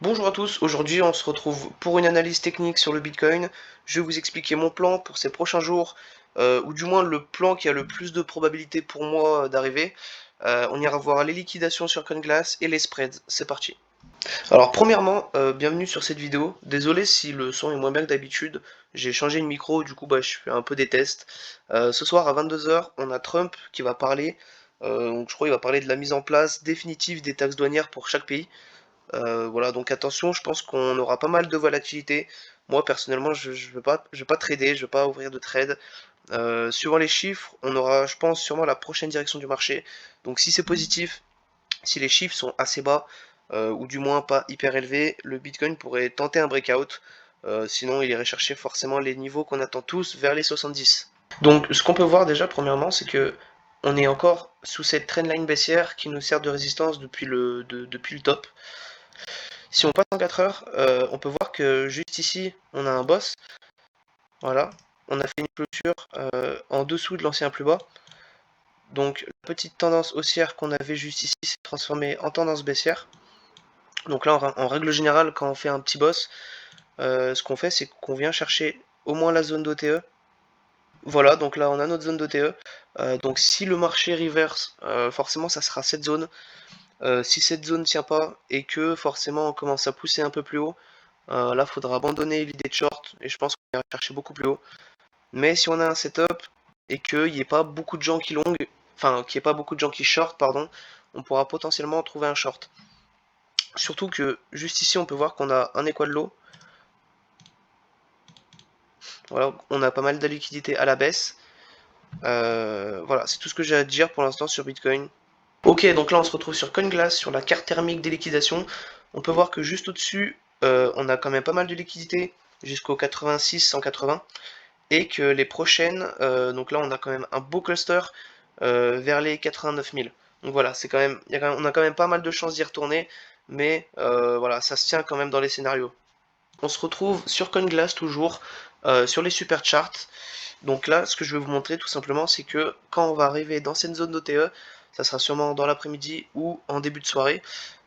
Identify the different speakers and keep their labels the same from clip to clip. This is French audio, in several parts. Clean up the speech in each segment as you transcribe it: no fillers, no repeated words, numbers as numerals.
Speaker 1: Bonjour à tous, aujourd'hui on se retrouve pour une analyse technique sur le Bitcoin. Je vais vous expliquer mon plan pour ces prochains jours, ou du moins le plan qui a le plus de probabilité pour moi d'arriver. On ira voir les liquidations sur CoinGlass et les spreads. C'est parti. Alors premièrement, bienvenue sur cette vidéo. Désolé si le son est moins bien que d'habitude. J'ai changé de micro, du coup bah, je fais un peu des tests. Ce soir à 22 h, on a Trump qui va parler. Donc je crois qu'il va parler de la mise en place définitive des taxes douanières pour chaque pays. Voilà, donc attention, je pense qu'on aura pas mal de volatilité. Moi personnellement, je vais pas trader, je vais pas ouvrir de trade. Suivant les chiffres, on aura, je pense, sûrement la prochaine direction du marché. Donc si c'est positif, si les chiffres sont assez bas, ou du moins pas hyper élevés, le Bitcoin pourrait tenter un breakout. Sinon, il irait chercher forcément les niveaux qu'on attend tous vers les 70. Donc ce qu'on peut voir déjà premièrement, c'est que on est encore sous cette trendline baissière qui nous sert de résistance depuis le top. Si on passe en 4 heures, on peut voir que juste ici, on a un boss. Voilà. On a fait une clôture en dessous de l'ancien plus bas. Donc la petite tendance haussière qu'on avait juste ici s'est transformée en tendance baissière. Donc là, en règle générale, quand on fait un petit boss, ce qu'on fait, c'est qu'on vient chercher au moins la zone d'OTE. Voilà, donc là, on a notre zone d'OTE. Donc si le marché reverse, forcément, ça sera cette zone. Si cette zone ne tient pas et que forcément on commence à pousser un peu plus haut, là, il faudra abandonner l'idée de short et je pense qu'on ira chercher beaucoup plus haut. Mais si on a un setup et qu'il n'y ait pas beaucoup de gens qui long, enfin, qu'il n'y ait pas beaucoup de gens qui short, pardon, on pourra potentiellement trouver un short. Surtout que juste ici, on peut voir qu'on a un equal low. Voilà, on a pas mal de liquidité à la baisse. Voilà, c'est tout ce que j'ai à dire pour l'instant sur Bitcoin. Ok, donc là on se retrouve sur CoinGlass, sur la carte thermique des liquidations. On peut voir que juste au-dessus, on a quand même pas mal de liquidités jusqu'au 86, 180. Et que les prochaines, donc là on a quand même un beau cluster vers les 89 000. Donc voilà, c'est quand même, on a quand même pas mal de chances d'y retourner, mais voilà, ça se tient quand même dans les scénarios. On se retrouve sur CoinGlass toujours, sur les super charts. Donc là, ce que je vais vous montrer tout simplement, c'est que quand on va arriver dans cette zone d'OTE, ça sera sûrement dans l'après-midi ou en début de soirée.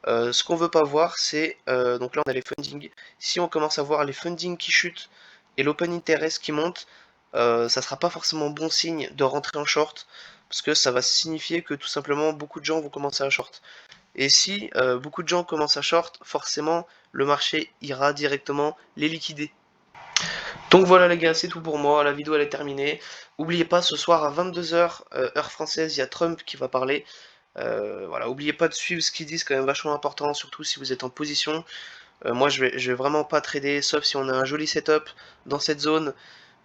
Speaker 1: Ce qu'on veut pas voir, c'est donc là on a les fundings. Si on commence à voir les fundings qui chutent et l'open interest qui monte, ça sera pas forcément bon signe de rentrer en short parce que ça va signifier que tout simplement beaucoup de gens vont commencer à short. Et si beaucoup de gens commencent à short, forcément le marché ira directement les liquider. Donc voilà les gars, c'est tout pour moi, la vidéo elle est terminée. N'oubliez pas, ce soir à 22 h, heure française, il y a Trump qui va parler. Voilà, n'oubliez pas de suivre ce qu'il dit, c'est quand même vachement important, surtout si vous êtes en position. Moi je vais vraiment pas trader, sauf si on a un joli setup dans cette zone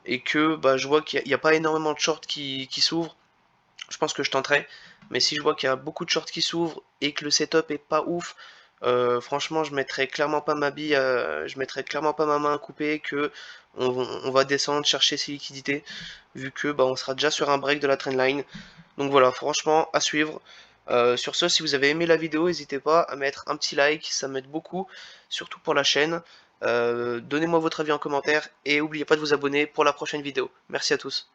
Speaker 1: et que bah, je vois qu'il n'y a pas énormément de shorts qui s'ouvrent. Je pense que je tenterai. Mais si je vois qu'il y a beaucoup de shorts qui s'ouvrent et que le setup est pas ouf, franchement, je mettrai clairement pas ma bille, je mettrai clairement pas ma main à couper, que on va descendre chercher ses liquidités, vu que bah, on sera déjà sur un break de la trendline. Donc voilà, franchement, à suivre. Sur ce, si vous avez aimé la vidéo, n'hésitez pas à mettre un petit like, ça m'aide beaucoup, surtout pour la chaîne. Donnez-moi votre avis en commentaire et n'oubliez pas de vous abonner pour la prochaine vidéo. Merci à tous.